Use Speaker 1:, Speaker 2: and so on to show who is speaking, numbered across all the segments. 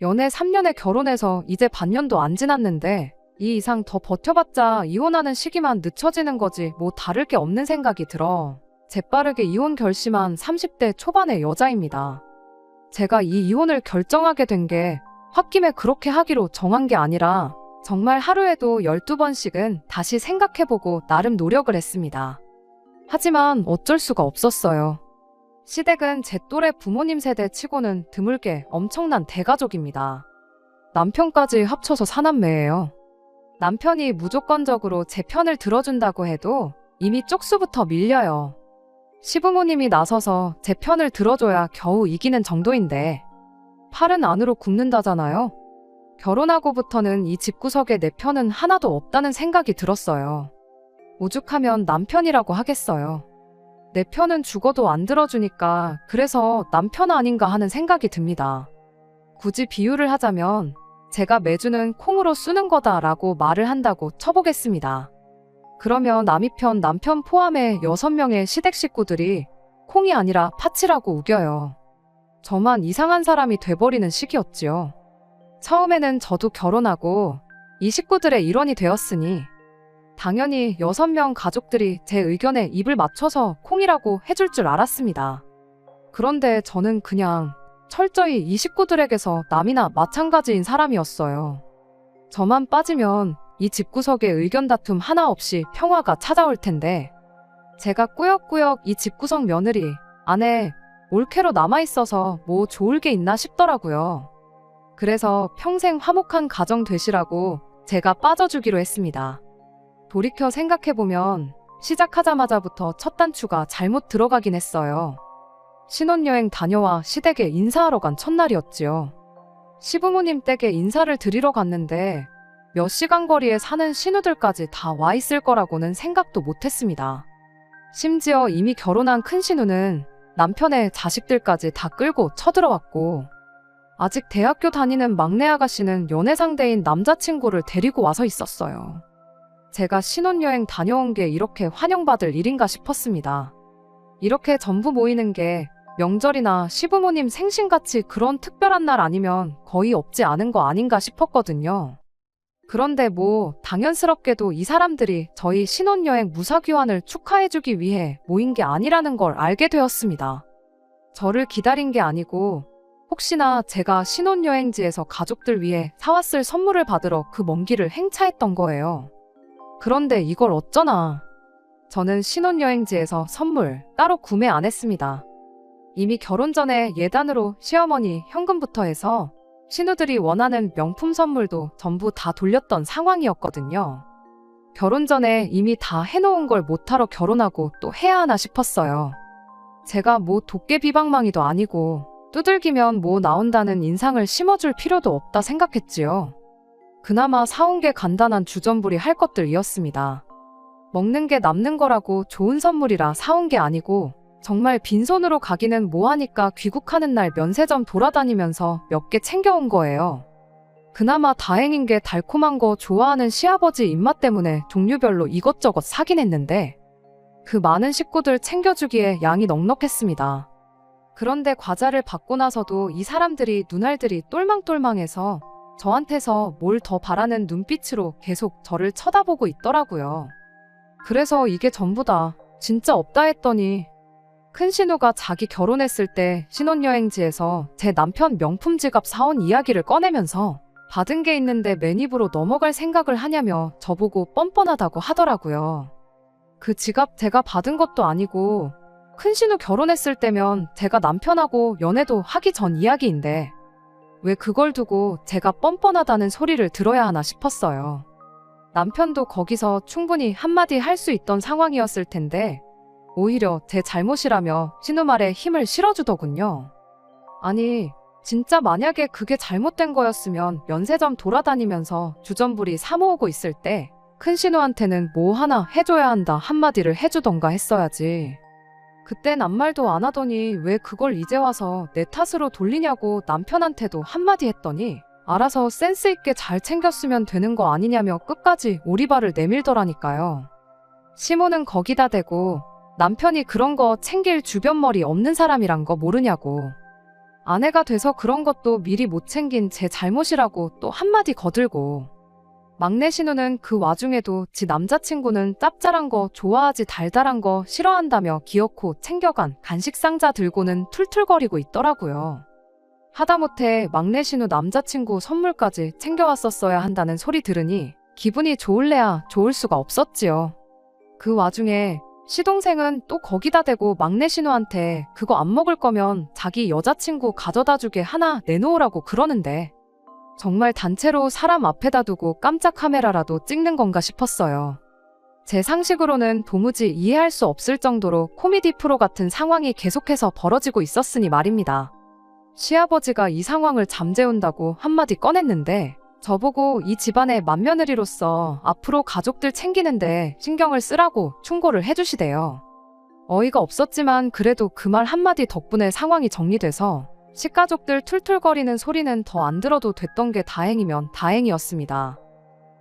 Speaker 1: 연애 3년에 결혼해서 이제 반년도 안 지났는데 이 이상 더 버텨봤자 이혼하는 시기만 늦춰지는 거지 뭐 다를 게 없는 생각이 들어 재빠르게 이혼 결심한 30대 초반의 여자입니다. 제가 이 이혼을 결정하게 된 게 홧김에 그렇게 하기로 정한 게 아니라 정말 하루에도 12번씩은 다시 생각해보고 나름 노력을 했습니다. 하지만 어쩔 수가 없었어요. 시댁은 제 또래 부모님 세대 치고는 드물게 엄청난 대가족입니다. 남편까지 합쳐서 4남매예요. 남편이 무조건적으로 제 편을 들어준다고 해도 이미 쪽수부터 밀려요. 시부모님이 나서서 제 편을 들어줘야 겨우 이기는 정도인데 팔은 안으로 굽는다잖아요. 결혼하고부터는 이 집구석에 내 편은 하나도 없다는 생각이 들었어요. 오죽하면 남편이라고 하겠어요. 내 편은 죽어도 안 들어주니까 그래서 남편 아닌가 하는 생각이 듭니다. 굳이 비유를 하자면 제가 매주는 콩으로 쓰는 거다라고 말을 한다고 쳐보겠습니다. 그러면 남이 편 남편 포함해 6명의 시댁 식구들이 콩이 아니라 팥이라고 우겨요. 저만 이상한 사람이 돼버리는 시기였지요. 처음에는 저도 결혼하고 이 식구들의 일원이 되었으니 당연히 6명 가족들이 제 의견에 입을 맞춰서 콩이라고 해줄 줄 알았습니다. 그런데 저는 그냥 철저히 이 식구들에게서 남이나 마찬가지인 사람이었어요. 저만 빠지면 이 집구석에 의견 다툼 하나 없이 평화가 찾아올 텐데 제가 꾸역꾸역 이 집구석 며느리 안에 올케로 남아있어서 뭐 좋을 게 있나 싶더라고요. 그래서 평생 화목한 가정 되시라고 제가 빠져주기로 했습니다. 돌이켜 생각해보면 시작하자마자부터 첫 단추가 잘못 들어가긴 했어요. 신혼여행 다녀와 시댁에 인사하러 간 첫날이었지요. 시부모님 댁에 인사를 드리러 갔는데 몇 시간 거리에 사는 신우들까지 다 와 있을 거라고는 생각도 못했습니다. 심지어 이미 결혼한 큰 신우는 남편의 자식들까지 다 끌고 쳐들어왔고 아직 대학교 다니는 막내 아가씨는 연애 상대인 남자친구를 데리고 와서 있었어요. 제가 신혼여행 다녀온 게 이렇게 환영받을 일인가 싶었습니다. 이렇게 전부 모이는 게 명절이나 시부모님 생신같이 그런 특별한 날 아니면 거의 없지 않은 거 아닌가 싶었거든요. 그런데 뭐 당연스럽게도 이 사람들이 저희 신혼여행 무사귀환을 축하해주기 위해 모인 게 아니라는 걸 알게 되었습니다. 저를 기다린 게 아니고 혹시나 제가 신혼여행지에서 가족들 위해 사왔을 선물을 받으러 그 먼 길을 행차했던 거예요. 그런데 이걸 어쩌나. 저는 신혼여행지에서 선물 따로 구매 안 했습니다. 이미 결혼 전에 예단으로 시어머니 현금부터 해서 신우들이 원하는 명품 선물도 전부 다 돌렸던 상황이었거든요. 결혼 전에 이미 다 해놓은 걸 못하러 결혼하고 또 해야 하나 싶었어요. 제가 뭐 도깨비방망이도 아니고 두들기면 뭐 나온다는 인상을 심어줄 필요도 없다 생각했지요. 그나마 사온 게 간단한 주전부리 할 것들이었습니다. 먹는 게 남는 거라고 좋은 선물이라 사온 게 아니고 정말 빈손으로 가기는 뭐하니까 귀국하는 날 면세점 돌아다니면서 몇 개 챙겨온 거예요. 그나마 다행인 게 달콤한 거 좋아하는 시아버지 입맛 때문에 종류별로 이것저것 사긴 했는데 그 많은 식구들 챙겨주기에 양이 넉넉했습니다. 그런데 과자를 받고 나서도 이 사람들이 눈알들이 똘망똘망해서 저한테서 뭘 더 바라는 눈빛으로 계속 저를 쳐다보고 있더라고요. 그래서 이게 전부다. 진짜 없다 했더니 큰 신우가 자기 결혼했을 때 신혼여행지에서 제 남편 명품 지갑 사온 이야기를 꺼내면서 받은 게 있는데 맨입으로 넘어갈 생각을 하냐며 저보고 뻔뻔하다고 하더라고요. 그 지갑 제가 받은 것도 아니고 큰 신우 결혼했을 때면 제가 남편하고 연애도 하기 전 이야기인데 왜 그걸 두고 제가 뻔뻔하다는 소리를 들어야 하나 싶었어요. 남편도 거기서 충분히 한마디 할 수 있던 상황이었을 텐데 오히려 제 잘못이라며 신우 말에 힘을 실어주더군요. 아니 진짜 만약에 그게 잘못된 거였으면 면세점 돌아다니면서 주전부리 사 모으고 있을 때 큰 신우한테는 뭐 하나 해줘야 한다 한마디를 해주던가 했어야지. 그땐 아무 말도 안 하더니 왜 그걸 이제 와서 내 탓으로 돌리냐고 남편한테도 한마디 했더니 알아서 센스 있게 잘 챙겼으면 되는 거 아니냐며 끝까지 오리발을 내밀더라니까요. 시모는 거기다 대고 남편이 그런 거 챙길 주변 머리 없는 사람이란 거 모르냐고. 아내가 돼서 그런 것도 미리 못 챙긴 제 잘못이라고 또 한마디 거들고, 막내 신우는 그 와중에도 지 남자친구는 짭짤한 거 좋아하지 달달한 거 싫어한다며 기어코 챙겨간 간식 상자 들고는 툴툴거리고 있더라고요. 하다못해 막내 신우 남자친구 선물까지 챙겨왔었어야 한다는 소리 들으니 기분이 좋을래야 좋을 수가 없었지요. 그 와중에 시동생은 또 거기다 대고 막내 신우한테 그거 안 먹을 거면 자기 여자친구 가져다 주게 하나 내놓으라고 그러는데, 정말 단체로 사람 앞에다 두고 깜짝 카메라라도 찍는 건가 싶었어요. 제 상식으로는 도무지 이해할 수 없을 정도로 코미디 프로 같은 상황이 계속해서 벌어지고 있었으니 말입니다. 시아버지가 이 상황을 잠재운다고 한마디 꺼냈는데, 저보고 이 집안의 맏며느리로서 앞으로 가족들 챙기는데 신경을 쓰라고 충고를 해주시대요. 어이가 없었지만 그래도 그 말 한마디 덕분에 상황이 정리돼서 식가족들 툴툴거리는 소리는 더 안 들어도 됐던 게 다행이면 다행이었습니다.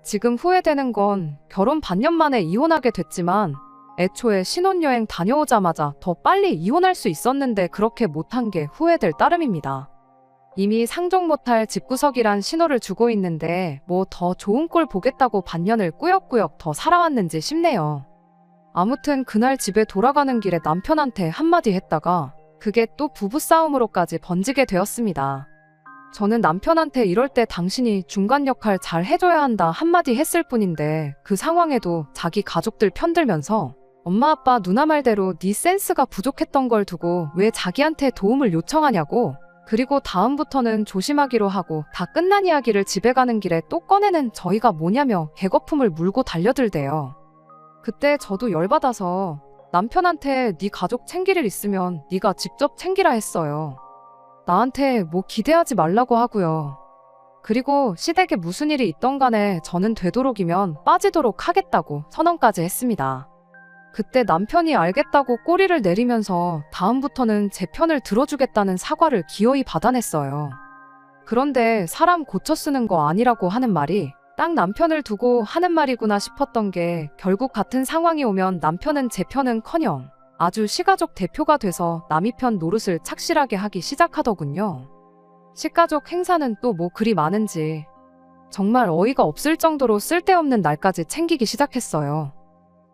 Speaker 1: 지금 후회되는 건 결혼 반년 만에 이혼하게 됐지만 애초에 신혼여행 다녀오자마자 더 빨리 이혼할 수 있었는데 그렇게 못한 게 후회될 따름입니다. 이미 상종 못할 집구석이란 신호를 주고 있는데 뭐 더 좋은 꼴 보겠다고 반년을 꾸역꾸역 더 살아왔는지 싶네요. 아무튼 그날 집에 돌아가는 길에 남편한테 한마디 했다가 그게 또 부부싸움으로까지 번지게 되었습니다. 저는 남편한테 이럴 때 당신이 중간 역할 잘 해줘야 한다 한마디 했을 뿐인데 그 상황에도 자기 가족들 편들면서 엄마 아빠 누나 말대로 네 센스가 부족했던 걸 두고 왜 자기한테 도움을 요청하냐고, 그리고 다음부터는 조심하기로 하고 다 끝난 이야기를 집에 가는 길에 또 꺼내는 저희가 뭐냐며 개거품을 물고 달려들대요. 그때 저도 열받아서 남편한테 네 가족 챙길 일 있으면 네가 직접 챙기라 했어요. 나한테 뭐 기대하지 말라고 하고요. 그리고 시댁에 무슨 일이 있던 간에 저는 되도록이면 빠지도록 하겠다고 선언까지 했습니다. 그때 남편이 알겠다고 꼬리를 내리면서 다음부터는 제 편을 들어주겠다는 사과를 기어이 받아냈어요. 그런데 사람 고쳐 쓰는 거 아니라고 하는 말이 딱 남편을 두고 하는 말이구나 싶었던 게, 결국 같은 상황이 오면 남편은 제 편은커녕 아주 시가족 대표가 돼서 남이 편 노릇을 착실하게 하기 시작하더군요. 시가족 행사는 또 뭐 그리 많은지 정말 어이가 없을 정도로 쓸데없는 날까지 챙기기 시작했어요.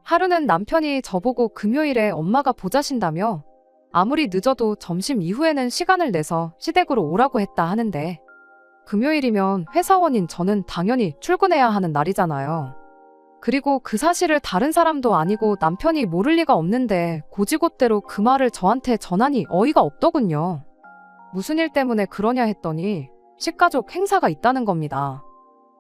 Speaker 1: 하루는 남편이 저보고 금요일에 엄마가 보자신다며 아무리 늦어도 점심 이후에는 시간을 내서 시댁으로 오라고 했다 하는데, 금요일이면 회사원인 저는 당연히 출근해야 하는 날이잖아요. 그리고 그 사실을 다른 사람도 아니고 남편이 모를 리가 없는데 고지곳대로 그 말을 저한테 전하니 어이가 없더군요. 무슨 일 때문에 그러냐 했더니 식가족 행사가 있다는 겁니다.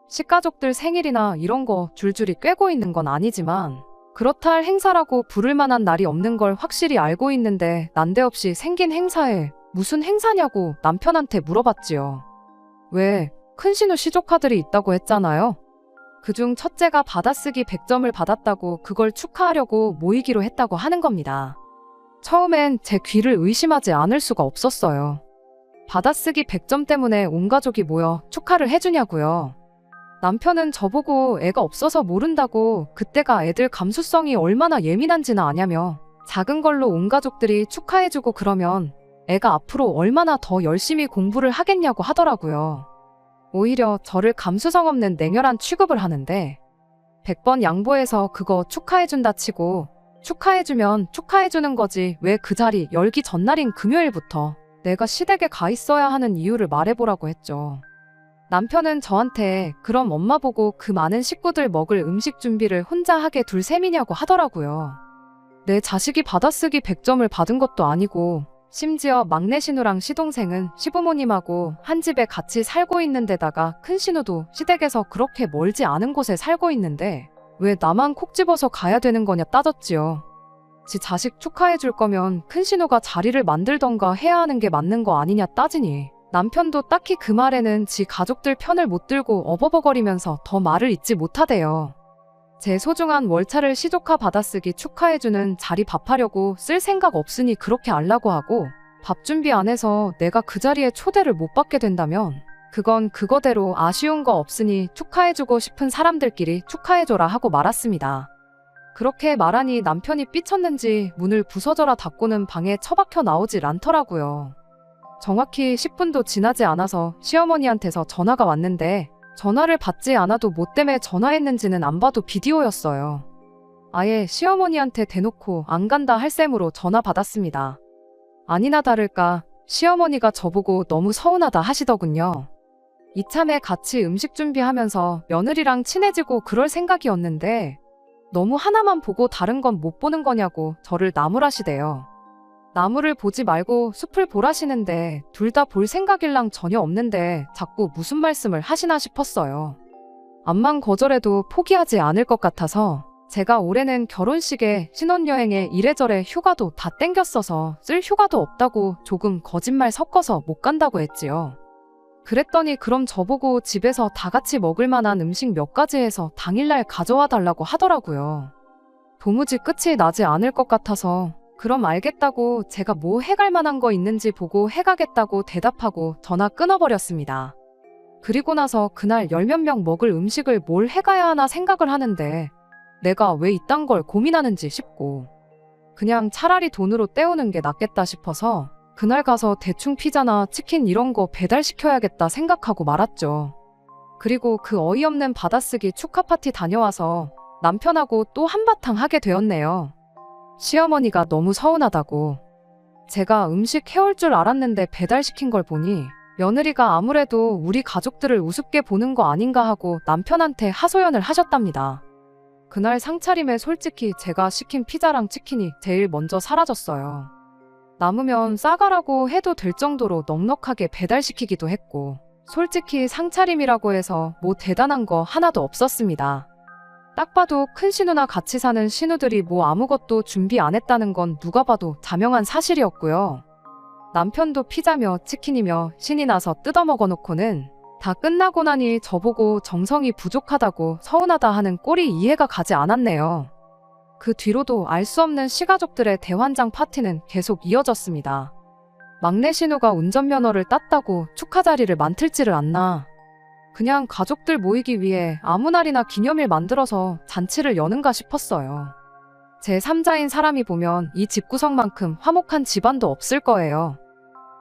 Speaker 1: 식가족들 생일이나 이런 거 줄줄이 꿰고 있는 건 아니지만 그렇다 할 행사라고 부를 만한 날이 없는 걸 확실히 알고 있는데 난데없이 생긴 행사에 무슨 행사냐고 남편한테 물어봤지요. 왜? 큰신우 시조카들이 있다고 했잖아요. 그중 첫째가 받아쓰기 100점을 받았다고 그걸 축하하려고 모이기로 했다고 하는 겁니다. 처음엔 제 귀를 의심하지 않을 수가 없었어요. 받아쓰기 100점 때문에 온 가족이 모여 축하를 해주냐고요. 남편은 저보고 애가 없어서 모른다고 그때가 애들 감수성이 얼마나 예민한지는 아냐며 작은 걸로 온 가족들이 축하해주고 그러면 애가 앞으로 얼마나 더 열심히 공부를 하겠냐고 하더라고요. 오히려 저를 감수성 없는 냉혈한 취급을 하는데 100번 양보해서 그거 축하해준다 치고 축하해주면 축하해주는 거지 왜 그 자리 열기 전날인 금요일부터 내가 시댁에 가 있어야 하는 이유를 말해보라고 했죠. 남편은 저한테 그럼 엄마 보고 그 많은 식구들 먹을 음식 준비를 혼자 하게 둘 셈이냐고 하더라고요. 내 자식이 받아쓰기 100점을 받은 것도 아니고 심지어 막내 신우랑 시동생은 시부모님하고 한 집에 같이 살고 있는 데다가 큰 신우도 시댁에서 그렇게 멀지 않은 곳에 살고 있는데 왜 나만 콕 집어서 가야 되는 거냐 따졌지요. 지 자식 축하해 줄 거면 큰 신우가 자리를 만들던가 해야 하는 게 맞는 거 아니냐 따지니 남편도 딱히 그 말에는 지 가족들 편을 못 들고 어버버거리면서 더 말을 잇지 못하대요. 제 소중한 월차를 시조카 받아쓰기 축하해주는 자리 밥하려고 쓸 생각 없으니 그렇게 알라고 하고 밥 준비 안 해서 내가 그 자리에 초대를 못 받게 된다면 그건 그거대로 아쉬운 거 없으니 축하해주고 싶은 사람들끼리 축하해줘라 하고 말았습니다. 그렇게 말하니 남편이 삐쳤는지 문을 부서져라 닫고는 방에 처박혀 나오질 않더라고요. 정확히 10분도 지나지 않아서 시어머니한테서 전화가 왔는데 전화를 받지 않아도 뭐 때문에 전화했는지는 안 봐도 비디오였어요. 아예 시어머니한테 대놓고 안 간다 할 셈으로 전화 받았습니다. 아니나 다를까 시어머니가 저보고 너무 서운하다 하시더군요. 이참에 같이 음식 준비하면서 며느리랑 친해지고 그럴 생각이었는데 너무 하나만 보고 다른 건 못 보는 거냐고 저를 나무라시대요. 나무를 보지 말고 숲을 보라시는데 둘 다 볼 생각일랑 전혀 없는데 자꾸 무슨 말씀을 하시나 싶었어요. 암만 거절해도 포기하지 않을 것 같아서 제가 올해는 결혼식에 신혼여행에 이래저래 휴가도 다 땡겼어서 쓸 휴가도 없다고 조금 거짓말 섞어서 못 간다고 했지요. 그랬더니 그럼 저보고 집에서 다 같이 먹을 만한 음식 몇 가지 해서 당일날 가져와 달라고 하더라고요. 도무지 끝이 나지 않을 것 같아서 그럼 알겠다고 제가 뭐 해갈 만한 거 있는지 보고 해가겠다고 대답하고 전화 끊어버렸습니다. 그리고 나서 그날 10몇 명 먹을 음식을 뭘 해가야 하나 생각을 하는데 내가 왜 이딴 걸 고민하는지 싶고 그냥 차라리 돈으로 때우는 게 낫겠다 싶어서 그날 가서 대충 피자나 치킨 이런 거 배달시켜야겠다 생각하고 말았죠. 그리고 그 어이없는 받아쓰기 축하 파티 다녀와서 남편하고 또 한바탕 하게 되었네요. 시어머니가 너무 서운하다고. 제가 음식 해올 줄 알았는데 배달시킨 걸 보니 며느리가 아무래도 우리 가족들을 우습게 보는 거 아닌가 하고 남편한테 하소연을 하셨답니다. 그날 상차림에 솔직히 제가 시킨 피자랑 치킨이 제일 먼저 사라졌어요. 남으면 싸가라고 해도 될 정도로 넉넉하게 배달시키기도 했고 솔직히 상차림이라고 해서 뭐 대단한 거 하나도 없었습니다. 딱 봐도 큰 신우나 같이 사는 신우들이 뭐 아무것도 준비 안 했다는 건 누가 봐도 자명한 사실이었고요. 남편도 피자며 치킨이며 신이 나서 뜯어먹어 놓고는 다 끝나고 나니 저보고 정성이 부족하다고 서운하다 하는 꼴이 이해가 가지 않았네요. 그 뒤로도 알 수 없는 시가족들의 대환장 파티는 계속 이어졌습니다. 막내 신우가 운전면허를 땄다고 축하 자리를 많들지를 않나. 그냥 가족들 모이기 위해 아무 날이나 기념일 만들어서 잔치를 여는가 싶었어요. 제 3자인 사람이 보면 이 집구석만큼 화목한 집안도 없을 거예요.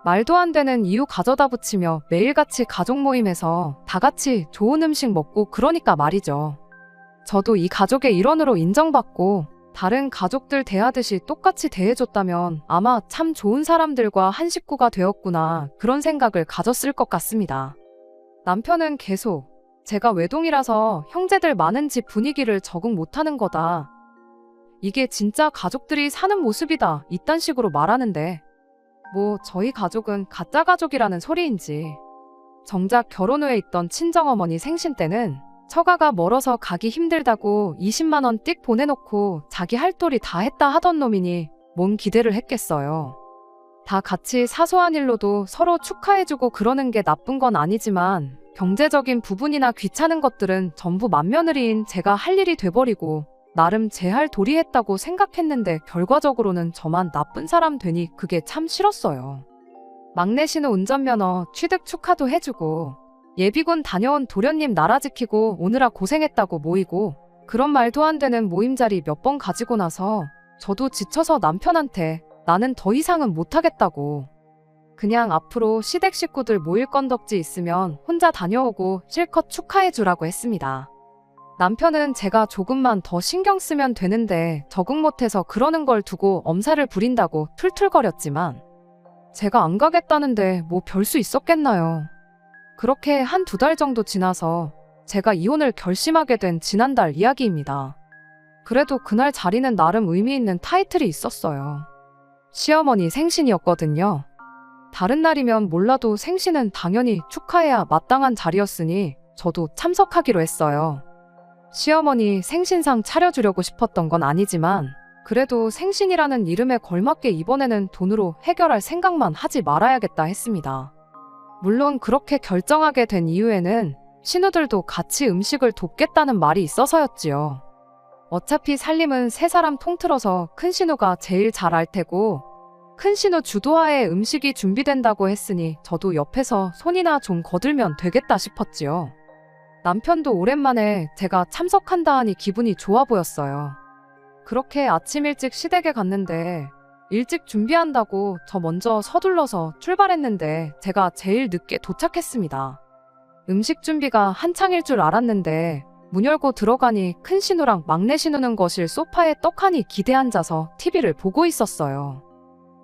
Speaker 1: 말도 안 되는 이유 가져다 붙이며 매일같이 가족 모임에서 다 같이 좋은 음식 먹고 그러니까 말이죠. 저도 이 가족의 일원으로 인정받고 다른 가족들 대하듯이 똑같이 대해줬다면 아마 참 좋은 사람들과 한 식구가 되었구나 그런 생각을 가졌을 것 같습니다. 남편은 계속 제가 외동이라서 형제들 많은 집 분위기를 적응 못하는 거다. 이게 진짜 가족들이 사는 모습이다 이딴 식으로 말하는데 뭐 저희 가족은 가짜 가족이라는 소리인지 정작 결혼 후에 있던 친정어머니 생신 때는 처가가 멀어서 가기 힘들다고 20만 원 띡 보내놓고 자기 할 도리 다 했다 하던 놈이니 뭔 기대를 했겠어요. 다 같이 사소한 일로도 서로 축하해주고 그러는 게 나쁜 건 아니지만 경제적인 부분이나 귀찮은 것들은 전부 맏며느리인 제가 할 일이 돼버리고 나름 제 할 도리 했다고 생각했는데 결과적으로는 저만 나쁜 사람 되니 그게 참 싫었어요. 막내 신우 운전면허 취득 축하도 해주고 예비군 다녀온 도련님 나라 지키고 오느라 고생했다고 모이고 그런 말도 안 되는 모임 자리 몇 번 가지고 나서 저도 지쳐서 남편한테 나는 더 이상은 못하겠다고 그냥 앞으로 시댁 식구들 모일 건덕지 있으면 혼자 다녀오고 실컷 축하해주라고 했습니다. 남편은 제가 조금만 더 신경 쓰면 되는데 적응 못해서 그러는 걸 두고 엄살을 부린다고 툴툴거렸지만 제가 안 가겠다는데 뭐 별 수 있었겠나요. 그렇게 한 2달 정도 지나서 제가 이혼을 결심하게 된 지난달 이야기입니다. 그래도 그날 자리는 나름 의미 있는 타이틀이 있었어요. 시어머니 생신이었거든요. 다른 날이면 몰라도 생신은 당연히 축하해야 마땅한 자리였으니 저도 참석하기로 했어요. 시어머니 생신상 차려주려고 싶었던 건 아니지만 그래도 생신이라는 이름에 걸맞게 이번에는 돈으로 해결할 생각만 하지 말아야겠다 했습니다. 물론 그렇게 결정하게 된 이유에는 신우들도 같이 음식을 돕겠다는 말이 있어서였지요. 어차피 살림은 3사람 통틀어서 큰 신우가 제일 잘 알 테고 큰 신우 주도하에 음식이 준비된다고 했으니 저도 옆에서 손이나 좀 거들면 되겠다 싶었지요. 남편도 오랜만에 제가 참석한다 하니 기분이 좋아 보였어요. 그렇게 아침 일찍 시댁에 갔는데 일찍 준비한다고 저 먼저 서둘러서 출발했는데 제가 제일 늦게 도착했습니다. 음식 준비가 한창일 줄 알았는데 문 열고 들어가니 큰 신우랑 막내 신우는 거실 소파에 떡하니 기대 앉아서 TV를 보고 있었어요.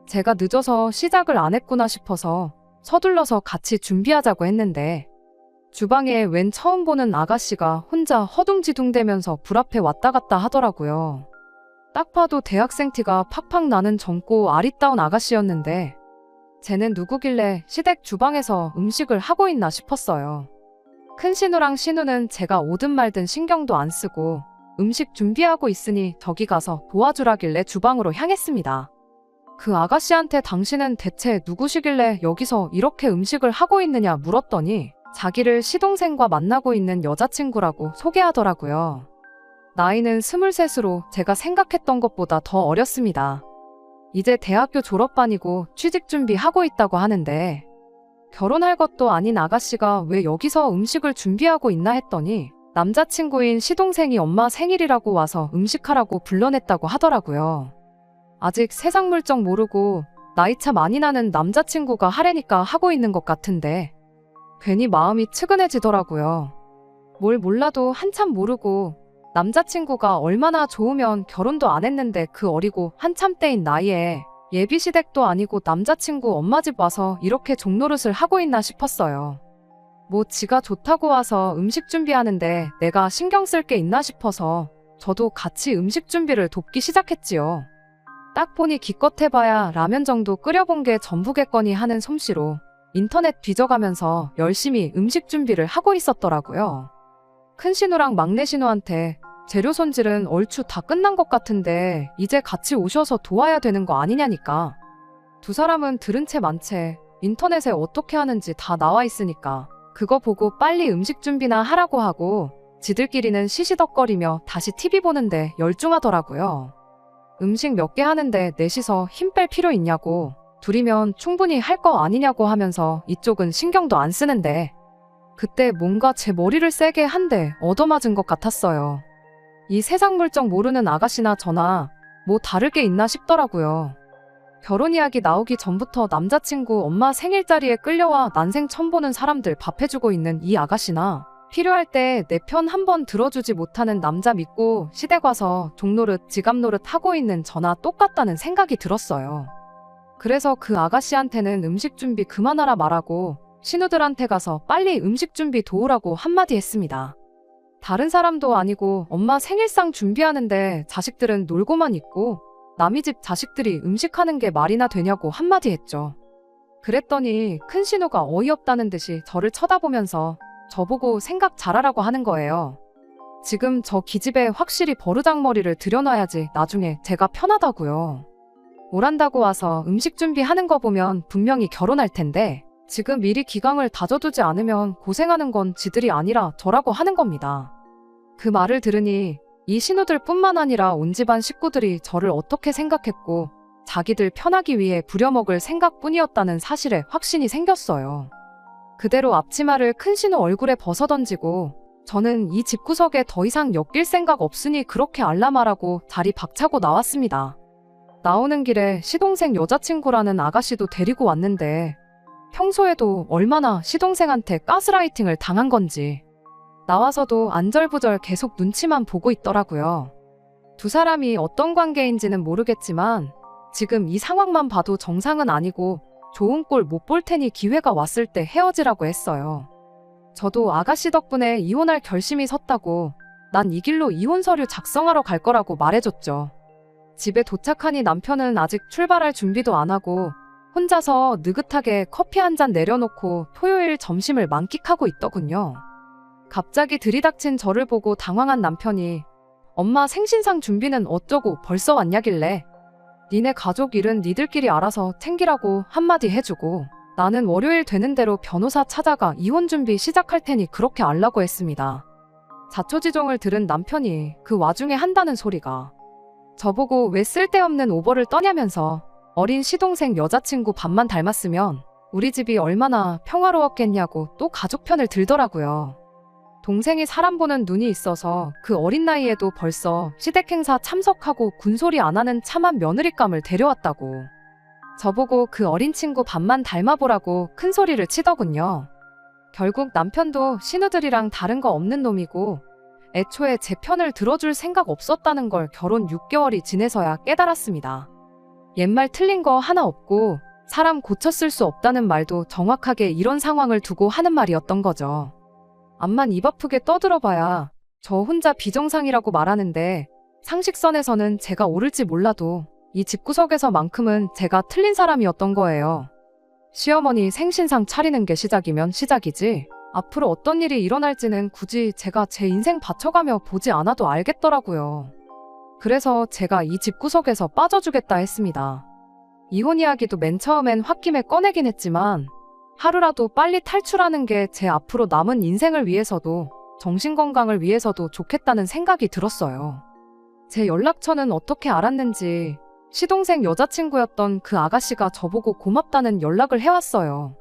Speaker 1: 제가 늦어서 시작을 안 했구나 싶어서 서둘러서 같이 준비하자고 했는데 주방에 웬 처음 보는 아가씨가 혼자 허둥지둥대면서 불 앞에 왔다 갔다 하더라고요. 딱 봐도 대학생 티가 팍팍 나는 젊고 아리따운 아가씨였는데 쟤는 누구길래 시댁 주방에서 음식을 하고 있나 싶었어요. 큰 신우랑 신우는 제가 오든 말든 신경도 안 쓰고 음식 준비하고 있으니 저기 가서 도와주라길래 주방으로 향했습니다. 그 아가씨한테 당신은 대체 누구시길래 여기서 이렇게 음식을 하고 있느냐 물었더니 자기를 시동생과 만나고 있는 여자친구라고 소개하더라고요. 나이는 23으로 제가 생각했던 것보다 더 어렸습니다. 이제 대학교 졸업반이고 취직 준비하고 있다고 하는데 결혼할 것도 아닌 아가씨가 왜 여기서 음식을 준비하고 있나 했더니 남자친구인 시동생이 엄마 생일이라고 와서 음식하라고 불러냈다고 하더라고요. 아직 세상 물정 모르고 나이차 많이 나는 남자친구가 하래니까 하고 있는 것 같은데 괜히 마음이 측은해지더라고요. 뭘 몰라도 한참 모르고 남자친구가 얼마나 좋으면 결혼도 안 했는데 그 어리고 한참 때인 나이에 예비시댁도 아니고 남자친구 엄마 집 와서 이렇게 종노릇을 하고 있나 싶었어요. 뭐 지가 좋다고 와서 음식 준비하는데 내가 신경 쓸 게 있나 싶어서 저도 같이 음식 준비를 돕기 시작했지요. 딱 보니 기껏 해봐야 라면 정도 끓여본 게 전부겠거니 하는 솜씨로 인터넷 뒤져가면서 열심히 음식 준비를 하고 있었더라고요. 큰 신우랑 막내 신우한테 재료 손질은 얼추 다 끝난 것 같은데 이제 같이 오셔서 도와야 되는 거 아니냐니까. 두 사람은 들은 채 만 채 인터넷에 어떻게 하는지 다 나와 있으니까 그거 보고 빨리 음식 준비나 하라고 하고 지들끼리는 시시덕거리며 다시 TV 보는데 열중하더라고요. 음식 몇 개 하는데 넷이서 힘 뺄 필요 있냐고, 둘이면 충분히 할 거 아니냐고 하면서 이쪽은 신경도 안 쓰는데 그때 뭔가 제 머리를 세게 한 대 얻어맞은 것 같았어요. 이 세상 물정 모르는 아가씨나 저나 뭐 다를 게 있나 싶더라고요. 결혼 이야기 나오기 전부터 남자친구 엄마 생일자리에 끌려와 난생 처음 보는 사람들 밥 해주고 있는 이 아가씨나 필요할 때 내 편 한 번 들어주지 못하는 남자 믿고 시댁 와서 종노릇 지갑노릇 하고 있는 저나 똑같다는 생각이 들었어요. 그래서 그 아가씨한테는 음식 준비 그만하라 말하고 신우들한테 가서 빨리 음식 준비 도우라고 한마디 했습니다. 다른 사람도 아니고 엄마 생일상 준비하는데 자식들은 놀고만 있고 남의 집 자식들이 음식하는 게 말이나 되냐고 한마디 했죠. 그랬더니 큰 신우가 어이없다는 듯이 저를 쳐다보면서 저보고 생각 잘하라고 하는 거예요. 지금 저 기집애 확실히 버르장머리를 들여놔야지 나중에 제가 편하다고요. 오란다고 와서 음식 준비하는 거 보면 분명히 결혼할 텐데 지금 미리 기강을 다져두지 않으면 고생하는 건 지들이 아니라 저라고 하는 겁니다. 그 말을 들으니 이 신우들 뿐만 아니라 온 집안 식구들이 저를 어떻게 생각했고 자기들 편하기 위해 부려먹을 생각뿐이었다는 사실에 확신이 생겼어요. 그대로 앞치마를 큰 신우 얼굴에 벗어던지고 저는 이 집구석에 더 이상 엮일 생각 없으니 그렇게 알라말하고 자리 박차고 나왔습니다. 나오는 길에 시동생 여자친구라는 아가씨도 데리고 왔는데 평소에도 얼마나 시동생한테 가스라이팅을 당한 건지 나와서도 안절부절 계속 눈치만 보고 있더라고요. 두 사람이 어떤 관계인지는 모르겠지만 지금 이 상황만 봐도 정상은 아니고 좋은 꼴 못 볼 테니 기회가 왔을 때 헤어지라고 했어요. 저도 아가씨 덕분에 이혼할 결심이 섰다고 난 이 길로 이혼 서류 작성하러 갈 거라고 말해줬죠. 집에 도착하니 남편은 아직 출발할 준비도 안 하고 혼자서 느긋하게 커피 한 잔 내려놓고 토요일 점심을 만끽하고 있더군요. 갑자기 들이닥친 저를 보고 당황한 남편이 엄마 생신상 준비는 어쩌고 벌써 왔냐길래 니네 가족 일은 니들끼리 알아서 챙기라고 한마디 해주고 나는 월요일 되는 대로 변호사 찾아가 이혼 준비 시작할 테니 그렇게 알라고 했습니다. 자초지종을 들은 남편이 그 와중에 한다는 소리가 저보고 왜 쓸데없는 오버를 떠냐면서 어린 시동생 여자친구 밥만 닮았으면 우리 집이 얼마나 평화로웠겠냐고 또 가족 편을 들더라고요. 동생이 사람 보는 눈이 있어서 그 어린 나이에도 벌써 시댁 행사 참석하고 군소리 안 하는 참한 며느리감을 데려왔다고. 저보고 그 어린 친구 밥만 닮아보라고 큰 소리를 치더군요. 결국 남편도 신우들이랑 다른 거 없는 놈이고 애초에 제 편을 들어줄 생각 없었다는 걸 결혼 6개월이 지내서야 깨달았습니다. 옛말 틀린 거 하나 없고 사람 고쳤을 수 없다는 말도 정확하게 이런 상황을 두고 하는 말이었던 거죠. 암만 입 아프게 떠들어봐야 저 혼자 비정상이라고 말하는데 상식선에서는 제가 옳을지 몰라도 이 집구석에서만큼은 제가 틀린 사람이었던 거예요. 시어머니 생신상 차리는 게 시작이면 시작이지 앞으로 어떤 일이 일어날지는 굳이 제가 제 인생 바쳐가며 보지 않아도 알겠더라고요. 그래서 제가 이 집구석에서 빠져주겠다 했습니다. 이혼 이야기도 맨 처음엔 홧김에 꺼내긴 했지만 하루라도 빨리 탈출하는 게 제 앞으로 남은 인생을 위해서도 정신건강을 위해서도 좋겠다는 생각이 들었어요. 제 연락처는 어떻게 알았는지 시동생 여자친구였던 그 아가씨가 저보고 고맙다는 연락을 해왔어요.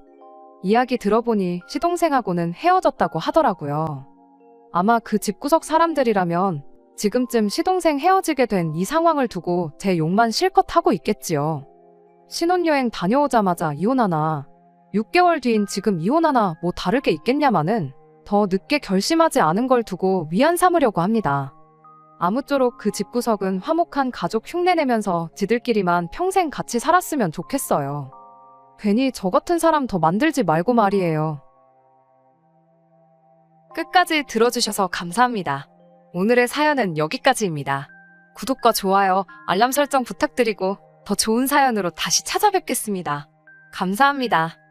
Speaker 1: 이야기 들어보니 시동생하고는 헤어졌다고 하더라고요. 아마 그 집구석 사람들이라면 지금쯤 시동생 헤어지게 된 이 상황을 두고 제 욕만 실컷 하고 있겠지요. 신혼여행 다녀오자마자 이혼하나 6개월 뒤인 지금 이혼하나 뭐 다를 게 있겠냐마는 더 늦게 결심하지 않은 걸 두고 위안 삼으려고 합니다. 아무쪼록 그 집구석은 화목한 가족 흉내내면서 지들끼리만 평생 같이 살았으면 좋겠어요. 괜히 저 같은 사람 더 만들지 말고 말이에요. 끝까지 들어주셔서 감사합니다. 오늘의 사연은 여기까지입니다. 구독과 좋아요, 알람 설정 부탁드리고 더 좋은 사연으로 다시 찾아뵙겠습니다. 감사합니다.